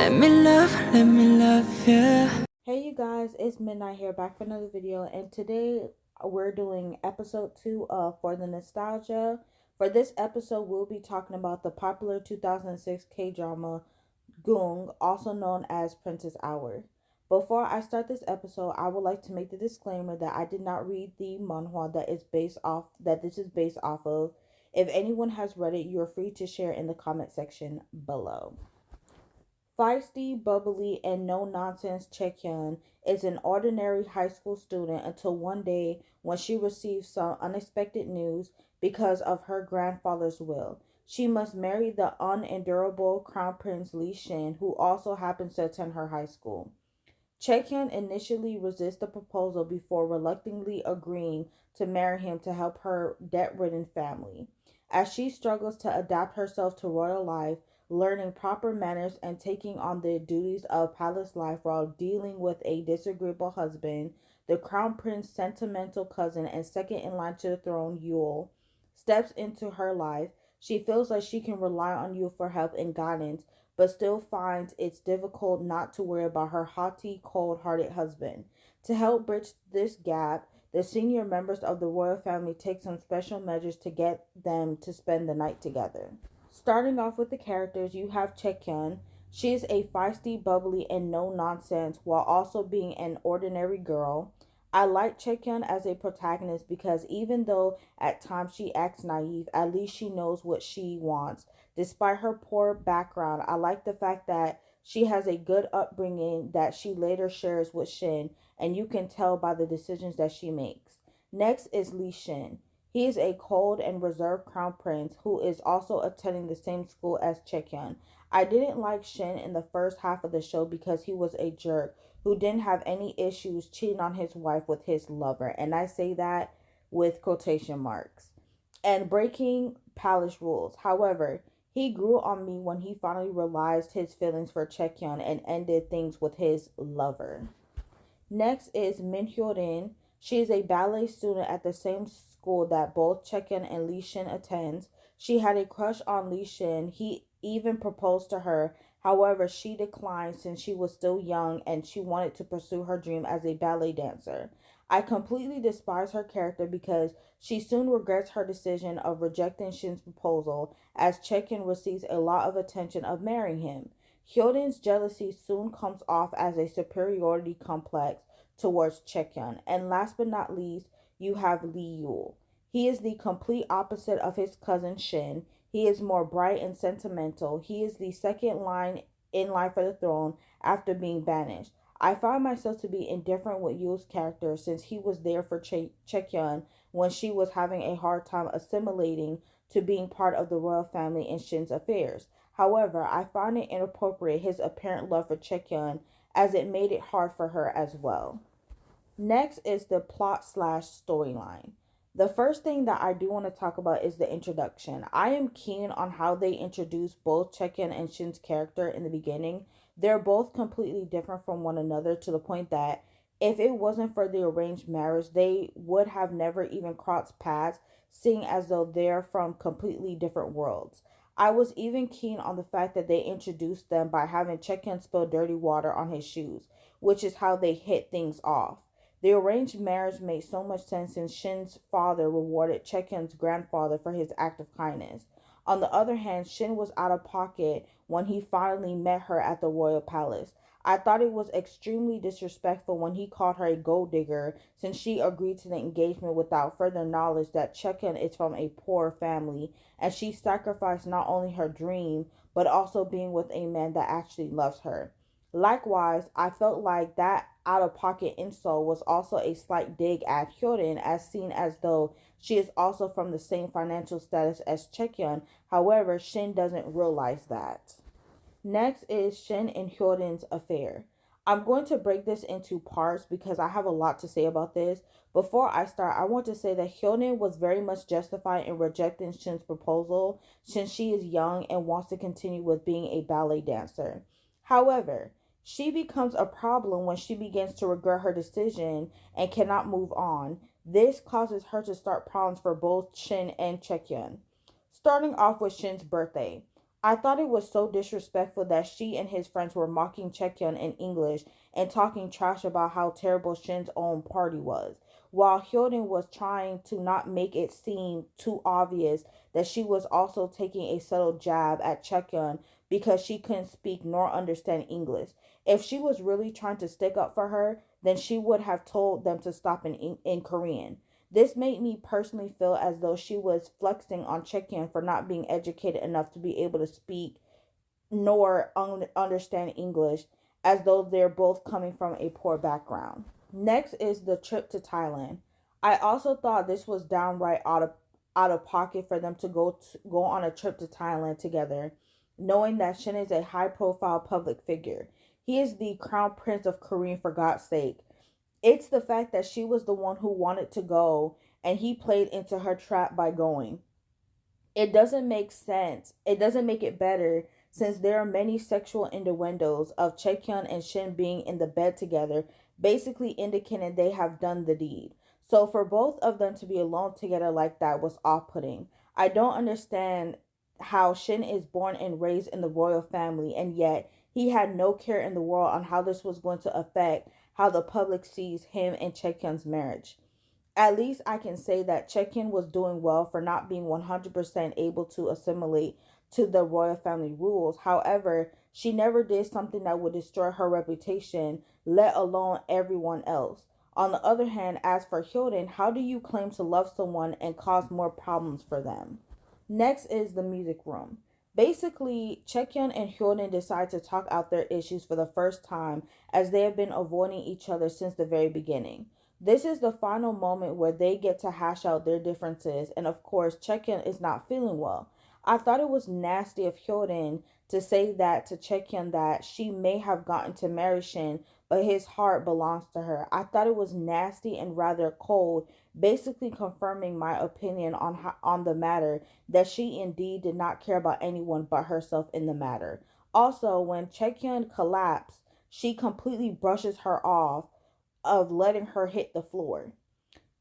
let me love you. Hey you guys, it's Midnight here back for another video, and today we're doing episode 2 of For the Nostalgia. For this episode, we'll be talking about the popular 2006 K-drama Goong, also known as Princess Hour. Before I start this episode, I would like to make the disclaimer that I did not read the manhwa that this is based off of. If anyone has read it, you're free to share in the comment section below. Feisty, bubbly, and no-nonsense Chae Gyeong is an ordinary high school student until one day when she receives some unexpected news because of her grandfather's will. She must marry the unendurable Crown Prince Lee Shin, who also happens to attend her high school. Chae Gyeong initially resists the proposal before reluctantly agreeing to marry him to help her debt-ridden family. As she struggles to adapt herself to royal life, learning proper manners and taking on the duties of palace life while dealing with a disagreeable husband, the crown prince's sentimental cousin and second in line to the throne, Yule, steps into her life. She feels like she can rely on Yule for help and guidance, but still finds it's difficult not to worry about her haughty, cold-hearted husband. To help bridge this gap, the senior members of the royal family take some special measures to get them to spend the night together. Starting off with the characters, you have Chae Gyeong. She is a feisty, bubbly, and no nonsense while also being an ordinary girl. I like Chae Gyeong as a protagonist because even though at times she acts naive, at least she knows what she wants. Despite her poor background, I like the fact that she has a good upbringing that she later shares with Shin, and you can tell by the decisions that she makes. Next is Lee Shin. He is a cold and reserved crown prince who is also attending the same school as Chae Gyeong. I didn't like Shin in the first half of the show because he was a jerk who didn't have any issues cheating on his wife with his lover, and I say that with quotation marks, and breaking palace rules. However, he grew on me when he finally realized his feelings for Chae Gyeong and ended things with his lover. Next is Min Hyo-rin. She is a ballet student at the same school that both Chae Gyeong and Lee Shin attends. She had a crush on Lee Shin. He even proposed to her. However, she declined since she was still young and she wanted to pursue her dream as a ballet dancer. I completely despise her character because she soon regrets her decision of rejecting Shin's proposal as Chae Gyeong receives a lot of attention of marrying him. Hyorin's jealousy soon comes off as a superiority complex towards Chae Gyeong. And last but not least, you have Lee Yule. He is the complete opposite of his cousin Shin. He is more bright and sentimental. He is the second line in line for the throne after being banished. I find myself to be indifferent with Yule's character since he was there for Chae Gyeong when she was having a hard time assimilating to being part of the royal family in Shin's affairs. However, I find it inappropriate his apparent love for Chae Gyeong as it made it hard for her as well. Next is the plot slash storyline. The first thing that I do want to talk about is the introduction. I am keen on how they introduce both Chae Gyeong and Shin's character in the beginning. They're both completely different from one another to the point that if it wasn't for the arranged marriage, they would have never even crossed paths, seeing as though they're from completely different worlds. I was even keen on the fact that they introduced them by having Chae Gyeong spill dirty water on his shoes, which is how they hit things off. The arranged marriage made so much sense since Shin's father rewarded Chae Gyeong's grandfather for his act of kindness. On the other hand, Shin was out of pocket when he finally met her at the royal palace. I thought it was extremely disrespectful when he called her a gold digger since she agreed to the engagement without further knowledge that Chae Gyeong is from a poor family and she sacrificed not only her dream but also being with a man that actually loves her. Likewise, I felt like that out of pocket insult was also a slight dig at Hyorin as seen as though she is also from the same financial status as Chae Gyeong. However, Shin doesn't realize that. Next is Shin and Hyorin's affair. I'm going to break this into parts because I have a lot to say about this. Before I start, I want to say that Hyorin was very much justified in rejecting Shin's proposal since she is young and wants to continue with being a ballet dancer. However, she becomes a problem when she begins to regret her decision and cannot move on. This causes her to start problems for both Shin and Chae Gyeong. Starting off with Shin's birthday. I thought it was so disrespectful that she and his friends were mocking Chaehyun in English and talking trash about how terrible Shin's own party was, while Hyorin was trying to not make it seem too obvious that she was also taking a subtle jab at Chaehyun because she couldn't speak nor understand English. If she was really trying to stick up for her, then she would have told them to stop in Korean. This made me personally feel as though she was flexing on Chaehyun for not being educated enough to be able to speak nor understand English, as though they're both coming from a poor background. Next is the trip to Thailand. I also thought this was downright out of pocket for them to go on a trip to Thailand together, knowing that Shin is a high profile public figure. He is the crown prince of Korea, for God's sake. It's the fact that she was the one who wanted to go and he played into her trap by going. It doesn't make sense. It doesn't make it better since there are many sexual innuendos of Chaehyun and Shin being in the bed together, basically indicating they have done the deed. So for both of them to be alone together like that was off-putting. I don't understand how Shin is born and raised in the royal family and yet he had no care in the world on how this was going to affect how the public sees him and Chaehyun's marriage. At least I can say that Chekin was doing well for not being 100% able to assimilate to the royal family rules. However, she never did something that would destroy her reputation, let alone everyone else. On the other hand, as for Hyoden, how do you claim to love someone and cause more problems for them? Next is the music room. Basically, Chaehyun and Hyoden decide to talk out their issues for the first time as they have been avoiding each other since the very beginning. This is the final moment where they get to hash out their differences, and of course, Chaehyun is not feeling well. I thought it was nasty of Hyoden to say that to Chaehyun that she may have gotten to marry Shin, but his heart belongs to her. I thought it was nasty and rather cold, basically confirming my opinion on the matter that she indeed did not care about anyone but herself in the matter. Also, when Chaehyun collapsed, she completely brushes her off of letting her hit the floor.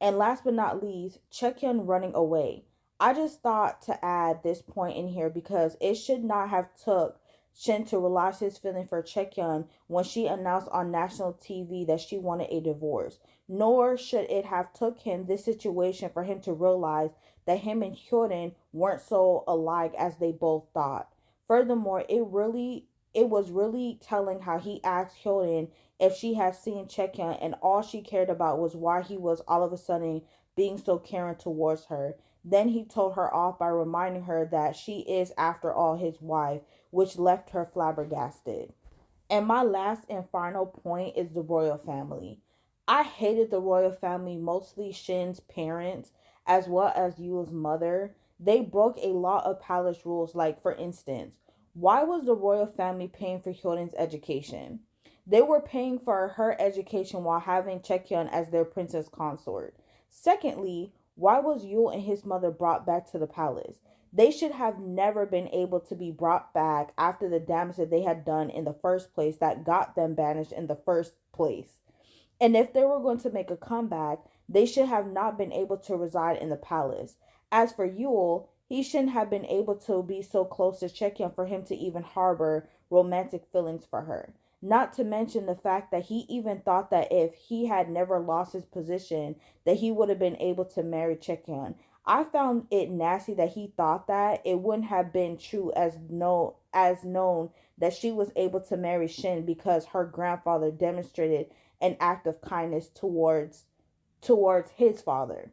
And last but not least, Chekyun running away. I just thought to add this point in here because it should not have took Shin to realize his feeling for Chekyun when she announced on national TV that she wanted a divorce. Nor should it have took him this situation for him to realize that him and Hyorin weren't so alike as they both thought. Furthermore, it was really telling how he asked Hyorin if she had seen Chekyun and all she cared about was why he was all of a sudden being so caring towards her. Then he told her off by reminding her that she is, after all, his wife, which left her flabbergasted. And my last and final point is the royal family. I hated the royal family, mostly Shin's parents, as well as Yule's mother. They broke a lot of palace rules, like, for instance, why was the royal family paying for Hyorin's education? They were paying for her education while having Chekyun as their princess consort. Secondly, why was Yule and his mother brought back to the palace? They should have never been able to be brought back after the damage that they had done in the first place that got them banished in the first place. And if they were going to make a comeback, they should have not been able to reside in the palace. As for Yule, he shouldn't have been able to be so close to Chekyun for him to even harbor romantic feelings for her. Not to mention the fact that he even thought that if he had never lost his position, that he would have been able to marry Chekyun. I found it nasty that he thought that it wouldn't have been true as known that she was able to marry Shin because her grandfather demonstrated an act of kindness towards his father.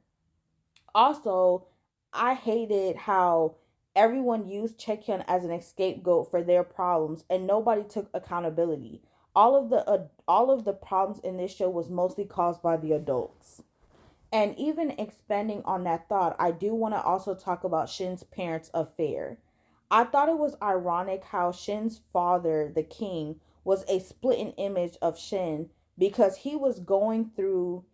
Also, I hated how everyone used Chekyun as an scapegoat for their problems and nobody took accountability. All of the problems in this show was mostly caused by the adults. And even expanding on that thought, I do want to also talk about Shin's parents' affair. I thought it was ironic how Shin's father, the king, was a splitting image of Shin because he was going to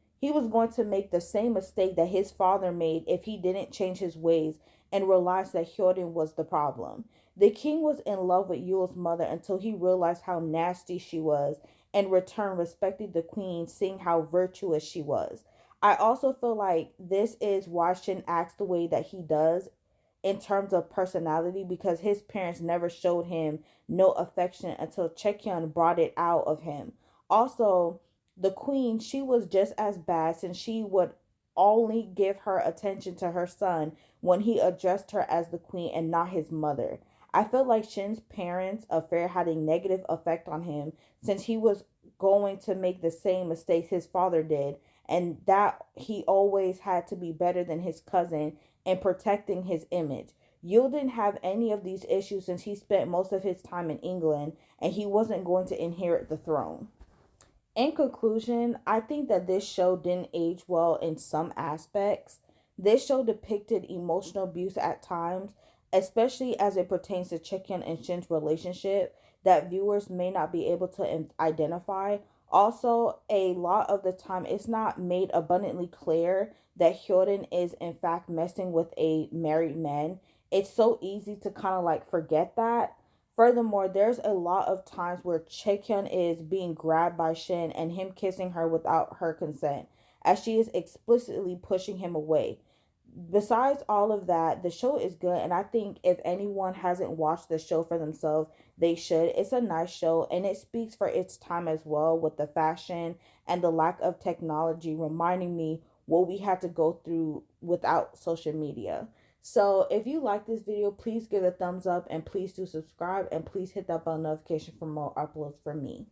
make the same mistake that his father made if he didn't change his ways and realized that Hyorin was the problem. The king was in love with Yule's mother until he realized how nasty she was and returned respected the queen, seeing how virtuous she was. I also feel like this is why Shin acts the way that he does in terms of personality, because his parents never showed him no affection until Chae Gyeong brought it out of him. Also, the queen, she was just as bad, since she would only give her attention to her son when he addressed her as the queen and not his mother. I felt like Shin's parents' affair had a negative effect on him, since he was going to make the same mistakes his father did, and that he always had to be better than his cousin and protecting his image. Yul didn't have any of these issues, since he spent most of his time in England and he wasn't going to inherit the throne. In conclusion, I think that this show didn't age well in some aspects. This show depicted emotional abuse at times, especially as it pertains to Chicken and Shin's relationship, that viewers may not be able to identify. Also, a lot of the time, it's not made abundantly clear that Hyorin is in fact messing with a married man. It's so easy to kind of like forget that. Furthermore, there's a lot of times where Chaekyun is being grabbed by Shin and him kissing her without her consent, as she is explicitly pushing him away. Besides all of that, the show is good, and I think if anyone hasn't watched the show for themselves, they should. It's a nice show, and it speaks for its time as well, with the fashion and the lack of technology, reminding me what we had to go through without social media. So if you like this video, please give it a thumbs up, and please do subscribe, and please hit that bell notification for more uploads from me.